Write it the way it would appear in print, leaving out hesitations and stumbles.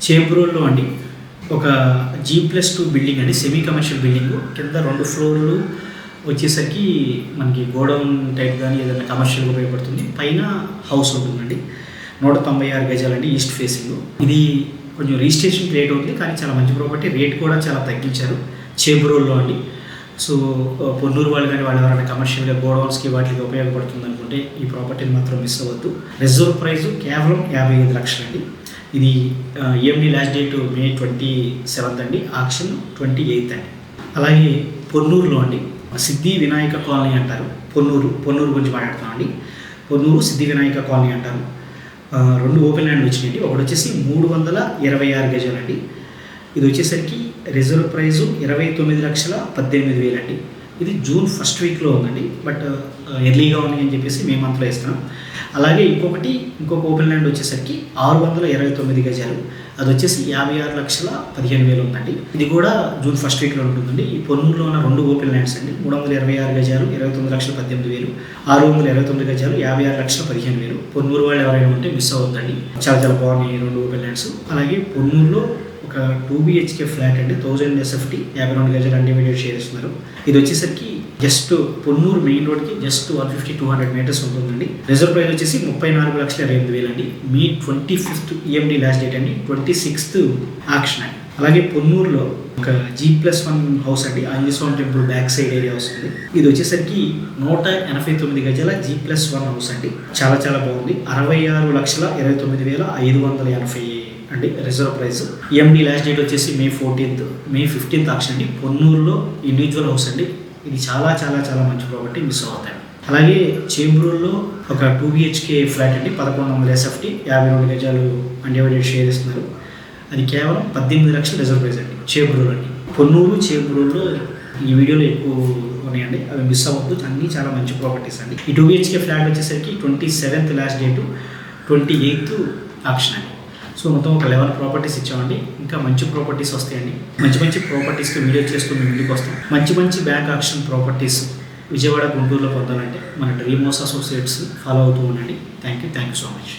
చేబ్రోల్లో అండి ఒక G+2 building అండి, సెమీ కమర్షియల్ బిల్డింగ్. కింద 2 ఫ్లోర్లు వచ్చేసరికి మనకి గోడౌన్ టైప్ కానీ ఏదైనా కమర్షియల్గా ఉపయోగపడుతుంది. పైన హౌస్ ఉంటుందండి. 196 గజాలండి, ఈస్ట్ ఫేసింగ్. ఇది కొంచెం రిజిస్ట్రేషన్ రేట్ అవుతుంది, కానీ చాలా మంచి ప్రాపర్టీ. రేట్ కూడా చాలా తగ్గించారు చేబ్రోల్లో అండి. సో పొన్నూరు వాళ్ళు కానీ వాళ్ళు ఎవరైనా కమర్షియల్గా గోడౌన్స్కి వాటికి ఉపయోగపడుతుంది అనుకుంటే ఈ ప్రాపర్టీని మాత్రం మిస్ అవ్వద్దు. రిజర్వ్ ప్రైస్ కేవలం 55 లక్షలండి. ఇది EMD లాస్ట్ డేట్ May 27 అండి, ఆక్షన్ 28 అండి. అలాగే పొన్నూరులో అండి సిద్ధి వినాయక కాలనీ అంటారు. పొన్నూరు గురించి మాట్లాడుతున్నాం. పొన్నూరు సిద్ధి వినాయక కాలనీ అంటారు. 2 ఓపెన్ ల్యాండ్ వచ్చినాయండి. ఒకటి వచ్చేసి 326 గజాలండి. ఇది వచ్చేసరికి రిజర్వ్ ప్రైజు 29,18,000 అండి. ఇది జూన్ ఫస్ట్ వీక్లో ఉందండి, బట్ ఎర్లీగా ఉంది అని చెప్పేసి మే మంత్లో ఇస్తున్నాం. అలాగే ఇంకొక ఓపెన్ ల్యాండ్ వచ్చేసరికి 629 గజాలు, అది వచ్చేసి 56,15,000 ఉందండి. ఇది కూడా జూన్ ఫస్ట్ వీక్లో ఉంటుందండి. ఈ పొన్నూరులో ఉన్న 2 ఓపెన్ ల్యాండ్స్ అండి. 326 గజాలు 29,18,000, 629 గజాలు 56,15,000. పొన్నూరు వాళ్ళు ఎవరైనా ఉంటే మిస్ అవుతుందండి. చాలా చాలా బాగున్నాయి 2 ఓపెన్ ల్యాండ్స్. అలాగే పొన్నూరులో ఒక 2 BHK ఫ్లాట్ అండి, 1000 SFT, 52 గజాలు అన్డివైడెడ్ షేర్ ఇస్తున్నారు. ఇది వచ్చేసరికి జస్ట్ పొన్నూరు మెయిన్ రోడ్కి జస్ట్ 150-200 మీటర్స్ ఉంటుందండి. రిజర్వ్ ప్రైస్ వచ్చేసి 34,28,000 అండి. May 25th EMD last date అండి, 26th ఆక్షన్ అండి. అలాగే పొన్నూరులో ఒక G+1 హౌస్ అండి, ఆంజనేయ స్వామి టెంపుల్ బ్యాక్ సైడ్ ఏరియా వస్తుంది. ఇది వచ్చేసరికి 189 గజాల G+1 హౌస్ అండి. చాలా చాలా బాగుంది. 66,29,580 అండి reserve price. EMD last date వచ్చేసి May 15th ఆక్షన్ అండి. పొన్నూరులో ఇండివిజువల్ హౌస్ అండి. ఇది చాలా చాలా చాలా మంచి ప్రాపర్టీ, మిస్ అవుతాయి. అలాగే చేబ్రోల్లో ఒక 2 BHK ఫ్లాట్ అండి, 1100 SFT, 52 గజాలు అన్డివైడెడ్ షేర్ ఇస్తున్నారు. అది కేవలం 18 లక్షలు రిజర్వ్ ప్రైస్ అండి చేబ్రోల్ అండి. చేబ్రోల్లో ఈ వీడియోలో ఎక్కువ ఉన్నాయండి, అవి మిస్ అవ్వద్దు. అన్నీ చాలా మంచి ప్రాపర్టీస్ అండి. ఈ 2 BHK ఫ్లాట్ వచ్చేసరికి 27th last date, 28th auction అండి. సో మొత్తం ఒక 11 ప్రాపర్టీస్ ఇచ్చామండి. ఇంకా మంచి ప్రాపర్టీస్ వస్తాయండి. మంచి ప్రాపర్టీస్తో వీడియో చేస్తూ మేము ముందుకు వస్తాం. మంచి బ్యాంక్ ఆక్షన్ ప్రాపర్టీస్ విజయవాడ, గుంటూరులో పొందాలంటే మన డ్రీమ్ హౌస్ అసోసియేట్స్ ఫాలో అవుతూ ఉండండి. Thank you so much.